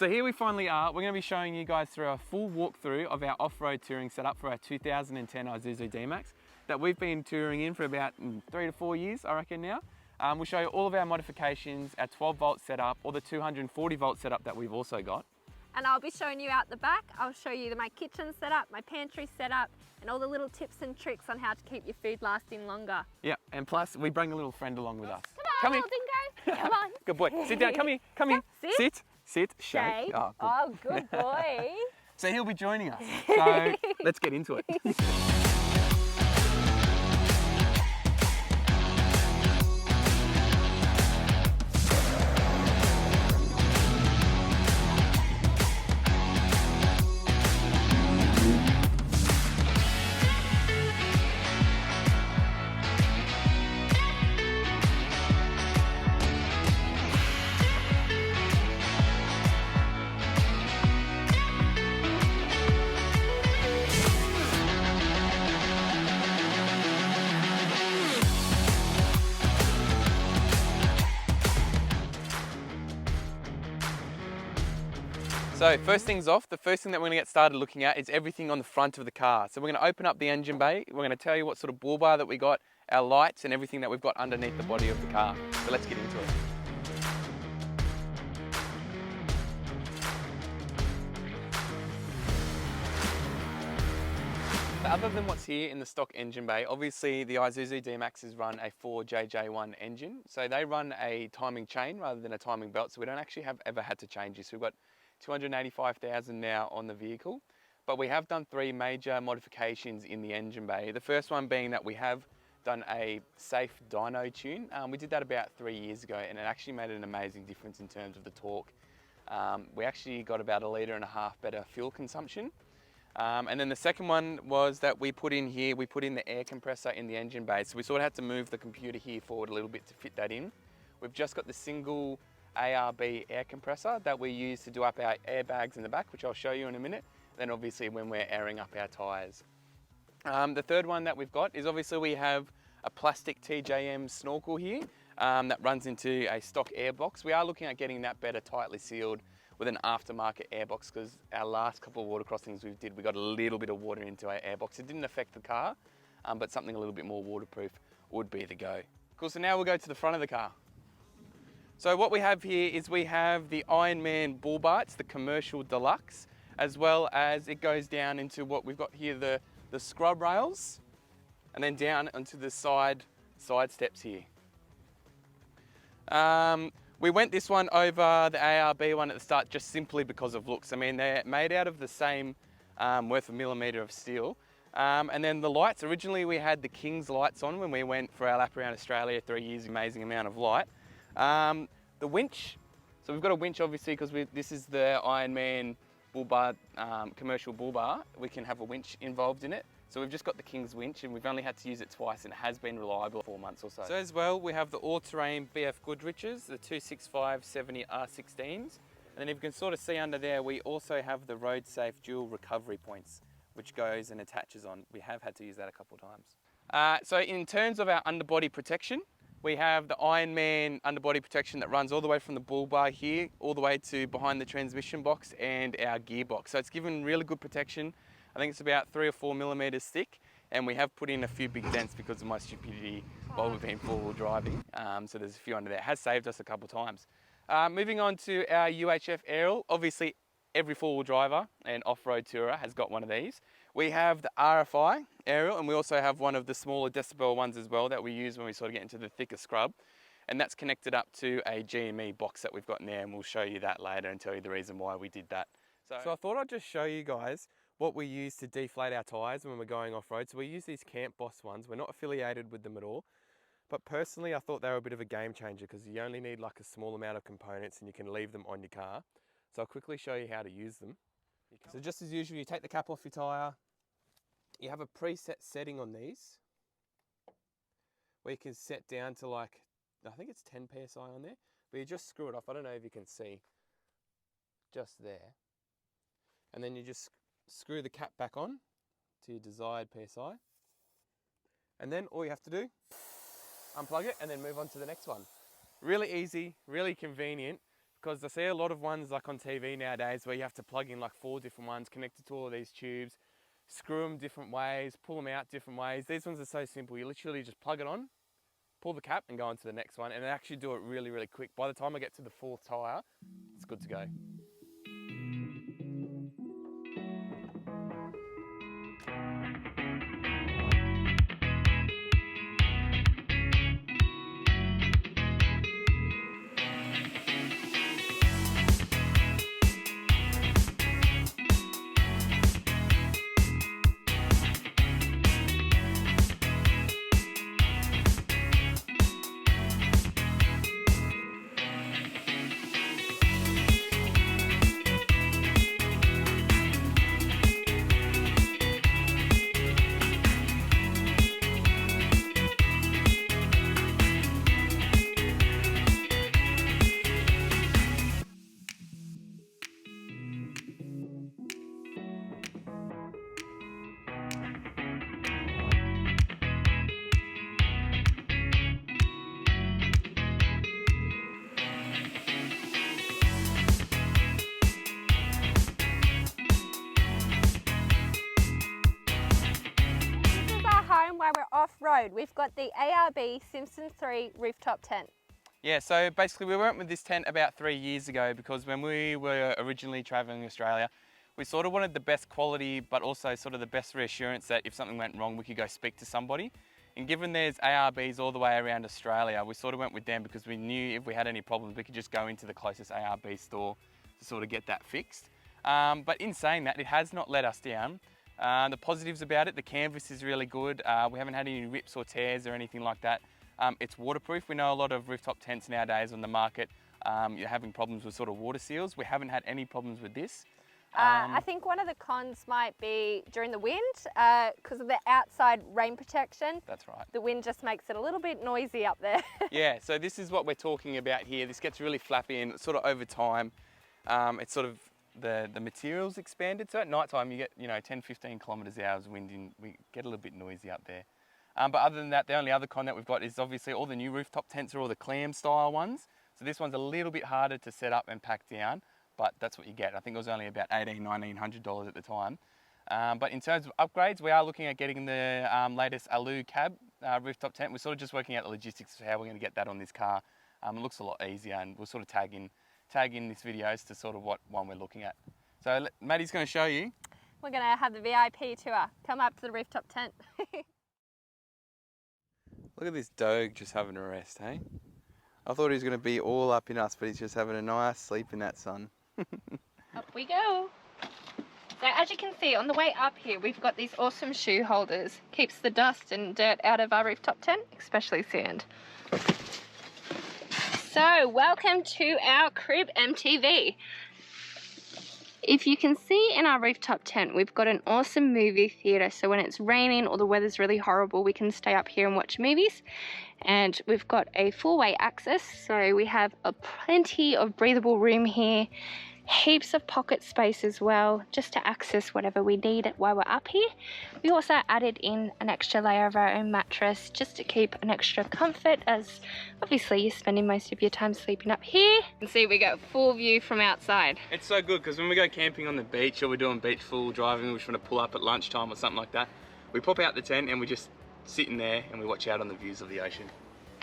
So here we finally are. We're going to be showing you guys through a full walkthrough of our off-road touring setup for our 2010 Isuzu D-MAX that we've been touring in for about 3 to 4 years, I reckon now. We'll show you all of our modifications, our 12 volt setup, or the 240 volt setup that we've also got. And I'll be showing you out the back. I'll show you my kitchen setup, my pantry setup, and all the little tips and tricks on how to keep your food lasting longer. Yeah, and plus we bring a little friend along with us. Come on, little dingo. Come on. Good boy. Sit down. Come here. Come here. Sit. Sit. Shake. Shake. Oh, good boy. So he'll be joining us. So let's get into it. So first things off, the first thing that we're going to get started looking at is everything on the front of the car. So we're going to open up the engine bay, we're going to tell you what sort of bull bar that we got, our lights and everything that we've got underneath the body of the car. So let's get into it. Other than what's here in the stock engine bay, obviously the Isuzu D-MAXs run a 4JJ1 engine. So they run a timing chain rather than a timing belt, so we don't actually have ever had to change this. We've got 285,000 now on the vehicle, but we have done 3 major modifications in the engine bay. The first one being that we have done a safe dyno tune. We did that about 3 years ago and it actually made an amazing difference in terms of the torque. We actually got about 1.5 litres better fuel consumption. And then the second one was that we put in the air compressor in the engine bay. So we sort of had to move the computer here forward a little bit to fit that in. We've just got the single ARB air compressor that we use to do up our airbags in the back, which I'll show you in a minute. Then obviously when we're airing up our tyres. The third one that we've got is obviously we have a plastic TJM snorkel here that runs into a stock airbox. We are looking at getting that better tightly sealed with an aftermarket airbox because our last couple of water crossings we got a little bit of water into our airbox. It didn't affect the car, but something a little bit more waterproof would be the go. Cool, so now we'll go to the front of the car. So what we have here is we have the Ironman bull bar, it's the commercial deluxe, as well as it goes down into what we've got here, the scrub rails, and then down onto the side steps here. We went this one over the ARB one at the start just simply because of looks. I mean, they're made out of the same worth a millimetre of steel. And then the lights, originally we had the King's lights on when we went for our lap around Australia 3 years, amazing amount of light. The winch, so we've got a winch obviously because this is the Ironman bull bar, commercial bull bar. We can have a winch involved in it. So we've just got the King's winch and we've only had to use it twice and it has been reliable for 4 months or so. So as well, we have the all-terrain BF Goodriches, the 265/70 R16s. And then if you can sort of see under there, we also have the road safe dual recovery points, which goes and attaches on. We have had to use that a couple of times. So in terms of our underbody protection, we have the Ironman underbody protection that runs all the way from the bull bar here, all the way to behind the transmission box and our gearbox. So it's given really good protection. I think it's about 3 or 4 millimetres thick, and we have put in a few big dents because of my stupidity while we've been four-wheel driving. So there's a few under there. It has saved us a couple of times. Moving on to our UHF aerial, obviously every four-wheel driver and off-road tourer has got one of these. We have the RFI aerial, and we also have one of the smaller decibel ones as well that we use when we sort of get into the thicker scrub. And that's connected up to a GME box that we've got in there, and we'll show you that later and tell you the reason why we did that. So I thought I'd just show you guys what we use to deflate our tyres when we're going off-road. So we use these Campboss ones. We're not affiliated with them at all. But personally, I thought they were a bit of a game changer because you only need like a small amount of components and you can leave them on your car. So I'll quickly show you how to use them. So just as usual, you take the cap off your tyre. You have a preset setting on these where you can set down to like, I think it's 10 PSI on there, but you just screw it off. I don't know if you can see just there. And then you just screw the cap back on to your desired PSI. And then all you have to do, unplug it and then move on to the next one. Really easy, really convenient. because I see a lot of ones like on TV nowadays where you have to plug in like 4 different ones connected to all of these tubes, screw them different ways, pull them out different ways. These ones are so simple. You literally just plug it on, pull the cap and go on to the next one, and actually do it really, really quick. By the time I get to the 4th tyre, it's good to go. While we're off-road, we've got the ARB Simpson 3 rooftop tent. Yeah, so basically we went with this tent about 3 years ago because when we were originally travelling Australia, we sort of wanted the best quality but also sort of the best reassurance that if something went wrong we could go speak to somebody. And given there's ARBs all the way around Australia, we sort of went with them because we knew if we had any problems we could just go into the closest ARB store to sort of get that fixed. But in saying that, it has not let us down. The positives about it, the canvas is really good. We haven't had any rips or tears or anything like that. It's waterproof. We know a lot of rooftop tents nowadays on the market, you're having problems with sort of water seals. We haven't had any problems with this. I think one of the cons might be during the wind, because of the outside rain protection. That's right. The wind just makes it a little bit noisy up there. Yeah, so this is what we're talking about here. This gets really flappy and sort of over time, it's sort of the material's expanded. So at night time you get 10-15 kilometres an hour's wind and we get a little bit noisy up there. But other than that, the only other con that we've got is obviously all the new rooftop tents are all the clam style ones. So this one's a little bit harder to set up and pack down, but that's what you get. I think it was only about $1,800 at the time. But in terms of upgrades, we are looking at getting the latest Alu cab rooftop tent. We're sort of just working out the logistics of how we're going to get that on this car. It looks a lot easier, and we'll sort of tag in this video as to sort of what one we're looking at. So Maddie's going to show you. We're going to have the VIP tour. Come up to the rooftop tent. Look at this dog just having a rest, hey? I thought he was going to be all up in us, but he's just having a nice sleep in that sun. Up we go. So as you can see, on the way up here, we've got these awesome shoe holders. Keeps the dust and dirt out of our rooftop tent, especially sand. So, welcome to our crib MTV. If you can see in our rooftop tent, we've got an awesome movie theatre. So when it's raining or the weather's really horrible, we can stay up here and watch movies. And we've got a 4-way access, so we have plenty of breathable room here. Heaps of pocket space as well, just to access whatever we need while we're up here. We also added in an extra layer of our own mattress just to keep an extra comfort, as obviously you're spending most of your time sleeping up here. You can see we got full view from outside. It's so good because when we go camping on the beach or we're doing beach full driving, we just want to pull up at lunchtime or something like that, we pop out the tent and we just sit in there and we watch out on the views of the ocean.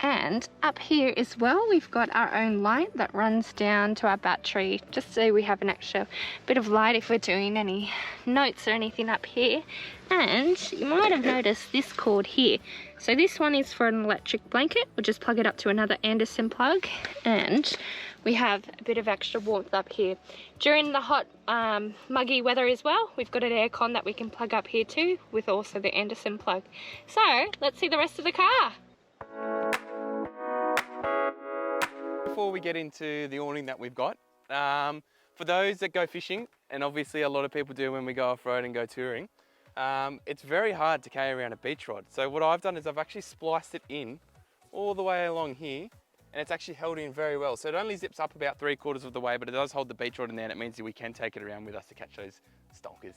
And up here as well, we've got our own light that runs down to our battery, just so we have an extra bit of light if we're doing any notes or anything up here. And you might have noticed this cord here. So this one is for an electric blanket. We'll just plug it up to another Anderson plug, and we have a bit of extra warmth up here. During the hot, muggy weather as well, we've got an aircon that we can plug up here too, with also the Anderson plug. So let's see the rest of the car. Before we get into the awning that we've got, for those that go fishing, and obviously a lot of people do when we go off-road and go touring, it's very hard to carry around a beach rod. So what I've done is I've actually spliced it in all the way along here, and it's actually held in very well. So it only zips up about 3/4 of the way, but it does hold the beach rod in there, and it means that we can take it around with us to catch those stonkers.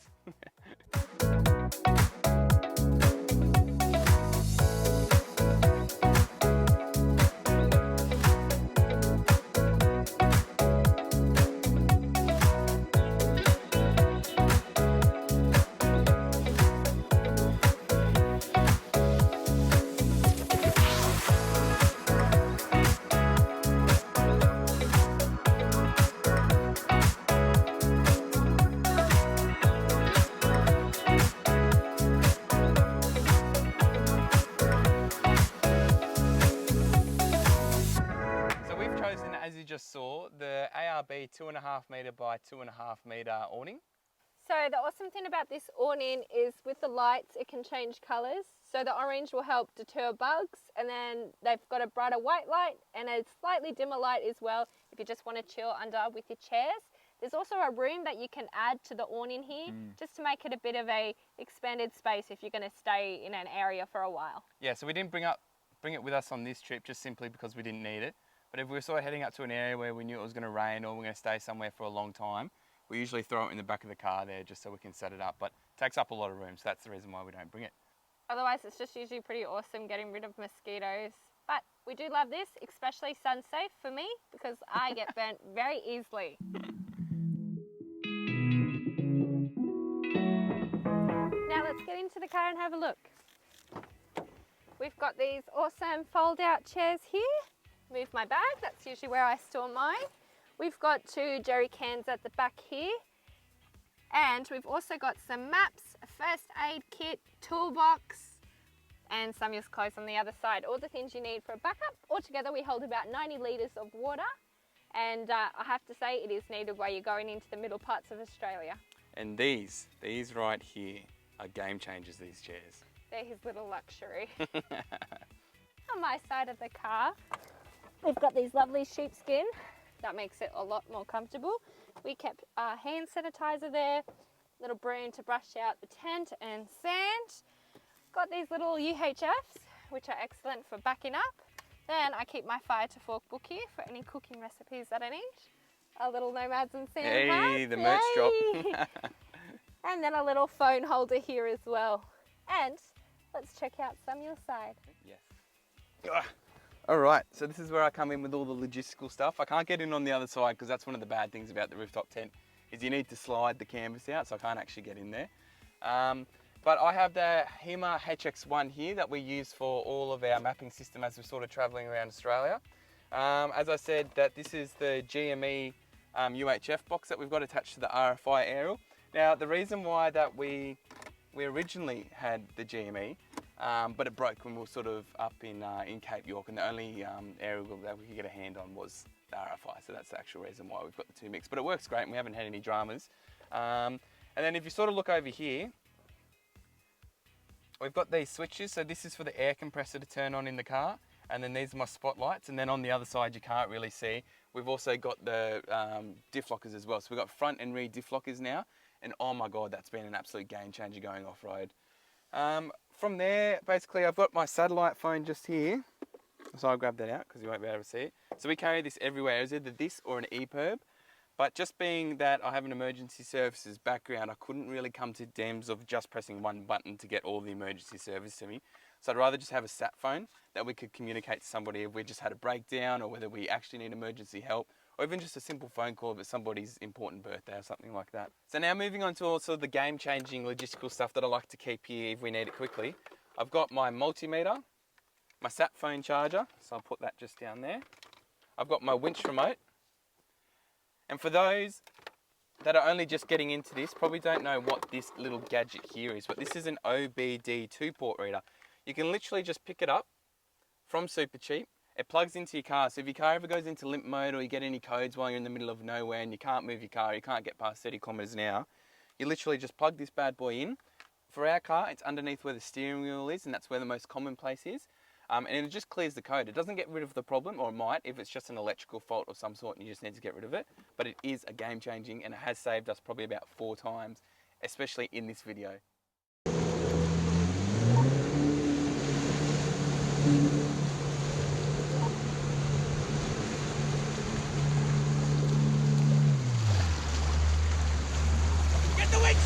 ARB 2.5 metre by 2.5 metre awning. So the awesome thing about this awning is with the lights, it can change colours. So the orange will help deter bugs, and then they've got a brighter white light and a slightly dimmer light as well if you just want to chill under with your chairs. There's also a room that you can add to the awning here just to make it a bit of a expanded space if you're going to stay in an area for a while. Yeah, so we didn't bring it with us on this trip just simply because we didn't need it. But if we were sort of heading up to an area where we knew it was going to rain or we're going to stay somewhere for a long time, we usually throw it in the back of the car there just so we can set it up. But it takes up a lot of room, so that's the reason why we don't bring it. Otherwise, it's just usually pretty awesome getting rid of mosquitoes. But we do love this, especially sun safe for me, because I get burnt very easily. Now let's get into the car and have a look. We've got these awesome fold out chairs here. Move my bag, that's usually where I store mine. We've got 2 jerry cans at the back here. And we've also got some maps, a first aid kit, toolbox, and Samuel's clothes on the other side. All the things you need for a backup. Altogether we hold about 90 litres of water. And I have to say it is needed while you're going into the middle parts of Australia. And these right here are game changers, these chairs. They're his little luxury. On my side of the car, we've got these lovely sheepskin. That makes it a lot more comfortable. We kept our hand sanitizer there, little broom to brush out the tent and sand. Got these little UHFs, which are excellent for backing up. Then I keep my fire to fork book here for any cooking recipes that I need. A little Nomads and Sam Hey, the merch drop. And then a little phone holder here as well. And let's check out Samuel's side. Yes. All right, so this is where I come in with all the logistical stuff. I can't get in on the other side because that's one of the bad things about the rooftop tent is you need to slide the canvas out, so I can't actually get in there. But I have the HEMA HX1 here that we use for all of our mapping system as we're sort of traveling around Australia. As I said, that this is the GME UHF box that we've got attached to the RFI aerial. Now, the reason why that we originally had the GME, but it broke when we were sort of up in Cape York, and the only aerial that we could get a hand on was the RFI, so that's the actual reason why we've got the 2 mixed. But it works great and we haven't had any dramas. And then if you sort of look over here, we've got these switches. So this is for the air compressor to turn on in the car, and then these are my spotlights, and then on the other side you can't really see, we've also got the diff lockers as well. So we've got front and rear diff lockers now, and oh my god, that's been an absolute game changer going off-road. From there, basically I've got my satellite phone just here, so I'll grab that out because you won't be able to see it. So we carry this everywhere. It's either this or an EPIRB, but just being that I have an emergency services background, I couldn't really come to terms of just pressing one button to get all the emergency service to me. So I'd rather just have a sat phone that we could communicate to somebody if we just had a breakdown or whether we actually need emergency help, or even just a simple phone call if it's somebody's important birthday or something like that. So now moving on to also the game-changing logistical stuff that I like to keep here if we need it quickly. I've got my multimeter, my sat phone charger, so I'll put that just down there. I've got my winch remote. And for those that are only just getting into this, probably don't know what this little gadget here is, but this is an OBD 2-port reader. You can literally just pick it up from Supercheap. It plugs into your car, so if your car ever goes into limp mode or you get any codes while you're in the middle of nowhere and you can't move your car, you can't get past 30 kilometers an hour, you literally just plug this bad boy in. For our car, it's underneath where the steering wheel is, and that's where the most common place is. And it just clears the code. It doesn't get rid of the problem, or it might if it's just an electrical fault of some sort and you just need to get rid of it. But it is a game changing, and it has saved us probably about 4 times, especially in this video. Get the winch!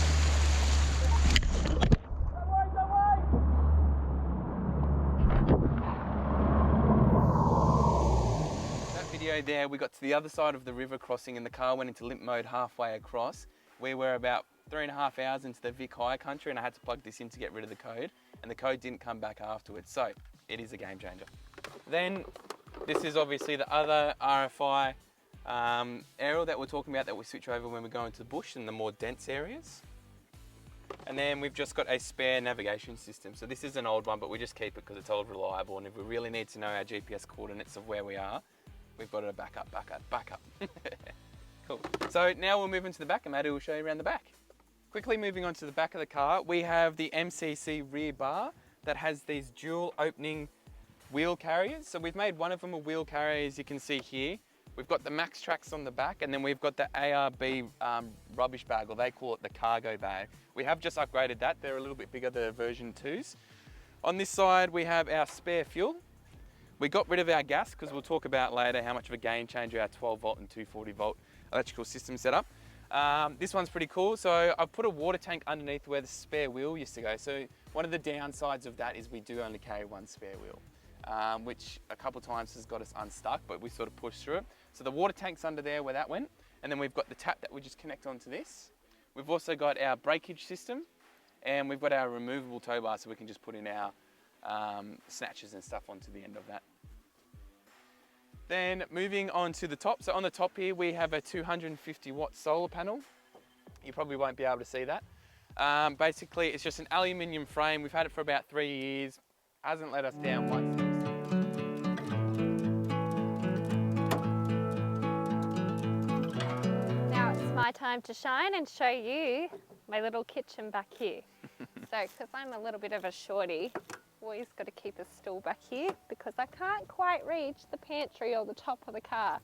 There we got to the other side of the river crossing and the car went into limp mode halfway across. We were about 3.5 hours into the Vic High country and I had to plug this in to get rid of the code, and the code didn't come back afterwards, so it is a game changer. Then this is obviously the other RFI aerial that we're talking about that we switch over when we go into the bush and the more dense areas. And then we've just got a spare navigation system. So this is an old one, but we just keep it because it's old, reliable, and if we really need to know our GPS coordinates of where we are, we've got a backup. Cool. So now we'll move into the back and Maddie will show you around the back. Quickly moving on to the back of the car, we have the MCC rear bar that has these dual opening wheel carriers. So we've made one of them a wheel carrier, as you can see here. We've got the Max Tracks on the back, and then we've got the ARB rubbish bag, or they call it the cargo bag. We have just upgraded that. They're a little bit bigger, the version 2s. On this side, we have our spare fuel. We got rid of our gas because we'll talk about later how much of a game changer our 12 volt and 240 volt electrical system setup. This one's pretty cool. So I've put a water tank underneath where the spare wheel used to go. So one of the downsides of that is we do only carry one spare wheel, which a couple of times has got us unstuck, but we sort of pushed through it. So the water tank's under there where that went. And then we've got the tap that we just connect onto this. We've also got our breakage system, and we've got our removable tow bar so we can just put in our snatches and stuff onto the end of that. Then moving on to the top. So on the top here, we have a 250 watt solar panel. You probably won't be able to see that. Basically, it's just an aluminium frame. We've had it for about 3 years. Hasn't let us down once. Now it's my time to shine and show you my little kitchen back here. So, because I'm a little bit of a shorty, always got to keep a stool back here because I can't quite reach the pantry or the top of the car.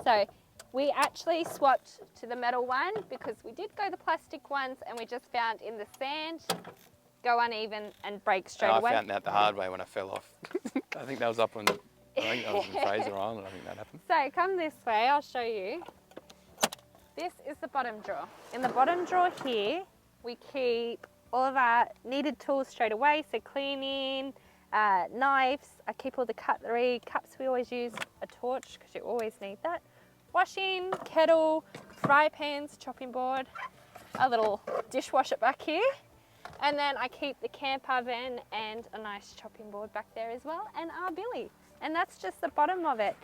So we actually swapped to the metal one because we did go the plastic ones and we just found in the sand, go uneven and break straight away. I found that the hard way when I fell off. I think that was up on, I think that was in Fraser Island, I think that happened. So come this way, I'll show you. This is the bottom drawer. In the bottom drawer here, we keep all of our needed tools straight away, so cleaning, knives, I keep all the cutlery, cups we always use, a torch, because you always need that, washing, kettle, fry pans, chopping board, a little dishwasher back here, and then I keep the camp oven and a nice chopping board back there as well, and our billy. And that's just the bottom of it.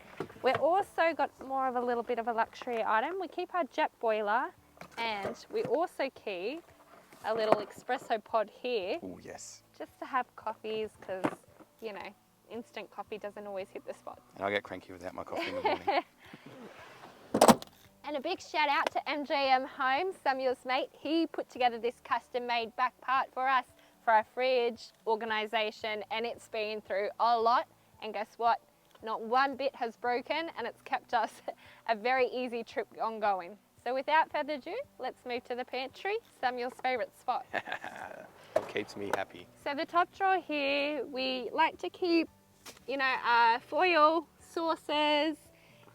We've also got more of a little bit of a luxury item. We keep our jet boiler, and we also keep a little espresso pod here. Oh yes. Just to have coffees, because, you know, instant coffee doesn't always hit the spot. And I get cranky without my coffee in the morning. And a big shout out to MJM Homes, Samuel's mate. He put together this custom made back part for us for our fridge organisation, and it's been through a lot. And guess what? Not one bit has broken, and it's kept us a very easy trip ongoing. So without further ado, let's move to the pantry, Samuel's favourite spot. It keeps me happy. So the top drawer here, we like to keep, you know, foil, sauces,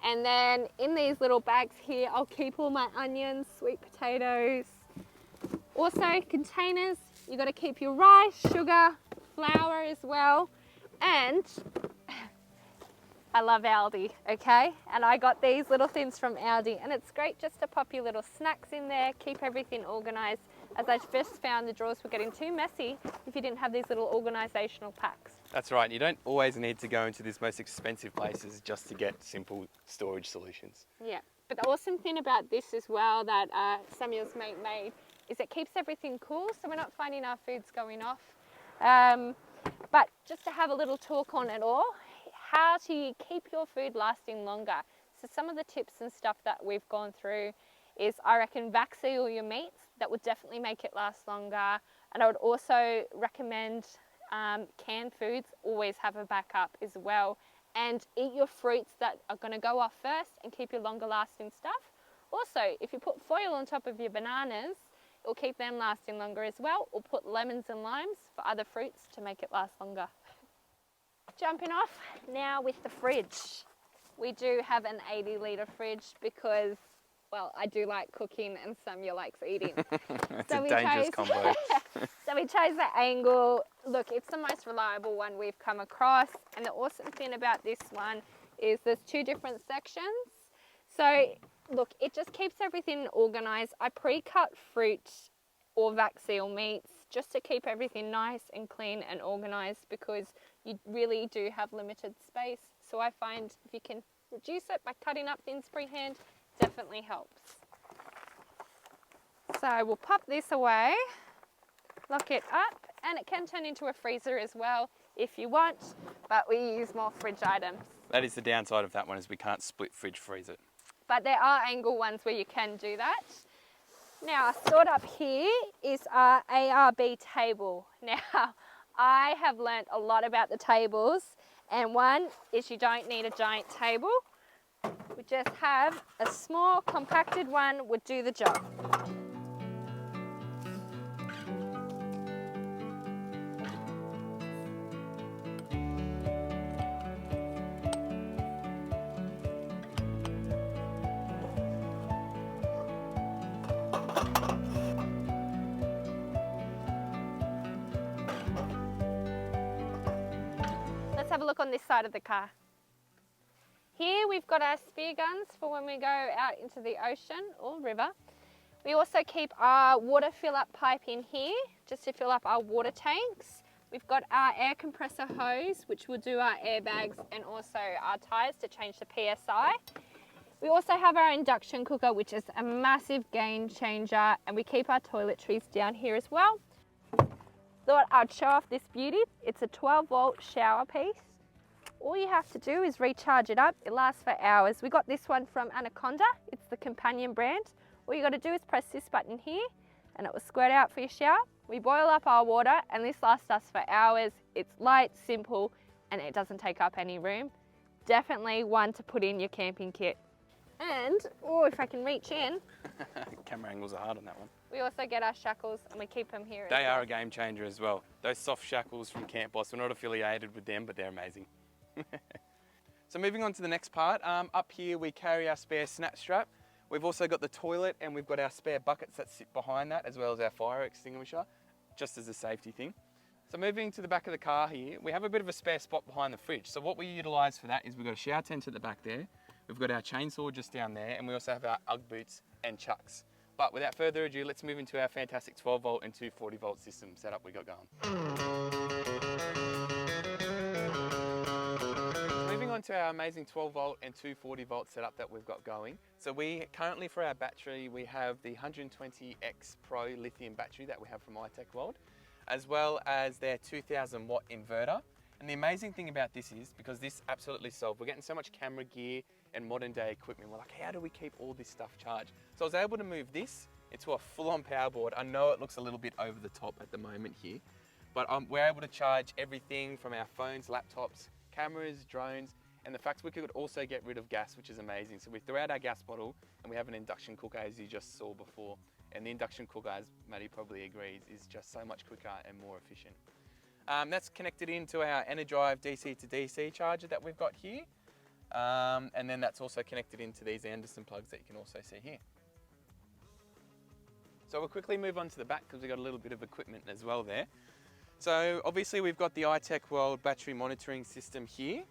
and then in these little bags here, I'll keep all my onions, sweet potatoes. Also containers, you got to keep your rice, sugar, flour as well. And I love Aldi, okay? And I got these little things from Aldi, and it's great just to pop your little snacks in there, keep everything organised. As I just found, the drawers were getting too messy if you didn't have these little organisational packs. That's right, you don't always need to go into these most expensive places just to get simple storage solutions. Yeah, but the awesome thing about this as well that Samuel's mate made is it keeps everything cool, so we're not finding our foods going off. But just to have a little talk on it all, how to keep your food lasting longer. So some of the tips and stuff that we've gone through is, I reckon, vac seal your meats. That would definitely make it last longer. And I would also recommend canned foods, always have a backup as well. And eat your fruits that are going to go off first and keep your longer lasting stuff. Also, if you put foil on top of your bananas, it'll keep them lasting longer as well. Or put lemons and limes for other fruits to make it last longer. Jumping off now with the fridge. We do have an 80 litre fridge because, well, I do like cooking and Samuel likes eating. It's a dangerous combo. So we chose the Angle. Look, it's the most reliable one we've come across. And the awesome thing about this one is there's two different sections. So look, it just keeps everything organised. I pre-cut fruit or vac seal meats just to keep everything nice and clean and organised because you really do have limited space. So I find if you can reduce it by cutting up things pre-hand, definitely helps. So we'll pop this away, lock it up, and it can turn into a freezer as well if you want, but we use more fridge items. That is the downside of that one, is we can't split fridge freeze it. but there are angle ones where you can do that. Now, stored up here is our ARB table. Now, I have learnt a lot about the tables, and one is you don't need a giant table. We just have a small compacted one would do the job. Let's have a look on this side of the car. Here we've got our spear guns for when we go out into the ocean or river. We also keep our water fill up pipe in here just to fill up our water tanks. We've got our air compressor hose which will do our airbags and also our tyres to change the PSI. We also have our induction cooker which is a massive game changer, and we keep our toiletries down here as well. Thought I'd show off this beauty. It's a 12-volt shower piece. All you have to do is recharge it up. It lasts for hours. We got this one from Anaconda. It's the companion brand. All you got to do is press this button here and it will squirt out for your shower. We boil up our water and this lasts us for hours. It's light, simple, and it doesn't take up any room. Definitely one to put in your camping kit. And, oh, if I can reach in. Camera angles are hard on that one. We also get our shackles and we keep them here. They are a game changer as well. Those soft shackles from Campboss, we're not affiliated with them, but they're amazing. So moving on to the next part, up here we carry our spare snap strap. We've also got the toilet and we've got our spare buckets that sit behind that, as well as our fire extinguisher, just as a safety thing. So moving to the back of the car here, we have a bit of a spare spot behind the fridge. So what we utilise for that is we've got a shower tent at the back there, we've got our chainsaw just down there, and we also have our Ugg boots and chucks. But without further ado, let's move into our fantastic 12-volt and 240-volt system setup we got going. Moving on to our amazing 12-volt and 240-volt setup that we've got going. So we currently, for our battery, we have the 120X Pro lithium battery that we have from EPIC World, as well as their 2000-watt inverter. And the amazing thing about this is, because this absolutely solved, we're getting so much camera gear and modern day equipment, we're like, how do we keep all this stuff charged? So I was able to move this into a full-on power board. I know it looks a little bit over the top at the moment here, but we're able to charge everything from our phones, laptops, cameras, drones, and the fact we could also get rid of gas, which is amazing. So we threw out our gas bottle and we have an induction cooker, as you just saw before. And the induction cooker, as Maddie probably agrees, is just so much quicker and more efficient. That's connected into our Energive DC to DC charger that we've got here. And then that's also connected into these Anderson plugs that you can also see here. So we'll quickly move on to the back because we've got a little bit of equipment as well there. So obviously we've got the EPIC World battery monitoring system here.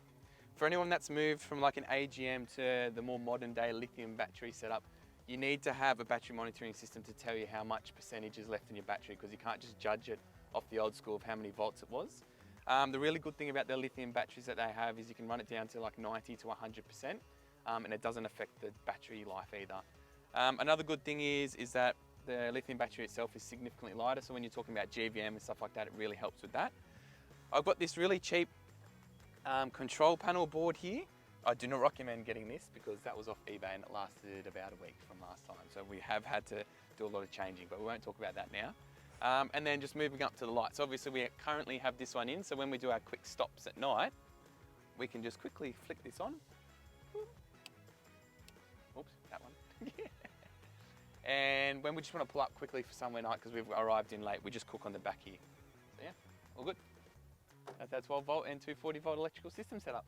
For anyone that's moved from like an AGM to the more modern day lithium battery setup, you need to have a battery monitoring system to tell you how much percentage is left in your battery, because you can't just judge it off the old school of how many volts it was. The really good thing about the lithium batteries that they have is you can run it down to like 90 to 100%, and it doesn't affect the battery life either. Another good thing is that the lithium battery itself is significantly lighter, so when you're talking about GVM and stuff like that, it really helps with that. I've got this really cheap control panel board here. I do not recommend getting this because that was off eBay and it lasted about a week from last time. So we have had to do a lot of changing, but we won't talk about that now. And then just moving up to the lights. Obviously we currently have this one in, so when we do our quick stops at night, we can just quickly flick this on. Oops, that one. And when we just want to pull up quickly for somewhere night because we've arrived in late, we just cook on the back here. So yeah, all good. That's that 12-volt and 240-volt electrical system setup.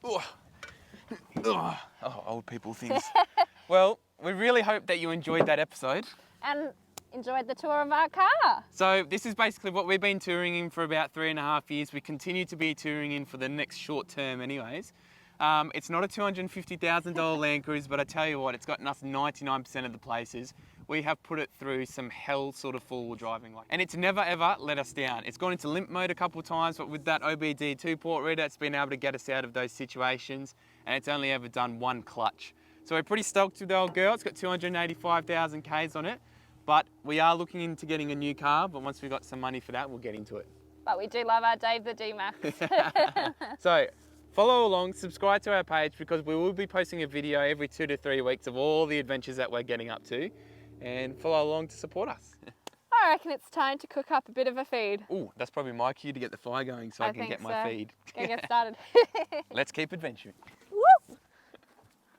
Oh, old people things. Well, we really hope that you enjoyed that episode. And enjoyed the tour of our car. So this is basically what we've been touring in for about 3.5 years. We continue to be touring in for the next short term anyways. It's not a $250,000 Land Cruiser, but I tell you what, it's gotten us 99% of the places. We have put it through some hell sort of four-wheel driving. And it's never ever let us down. It's gone into limp mode a couple of times, but with that OBD 2-port reader, it's been able to get us out of those situations, and it's only ever done one clutch. So we're pretty stoked with the old girl. It's got 285,000 Ks on it, but we are looking into getting a new car, but once we've got some money for that, we'll get into it. But we do love our Dave the D-Max. So, Follow along, subscribe to our page because we will be posting a video every 2 to 3 weeks of all the adventures that we're getting up to, and follow along to support us. I reckon it's time to cook up a bit of a feed. Oh, that's probably my cue to get the fire going so I can get my feed. Go get started. Let's keep adventuring.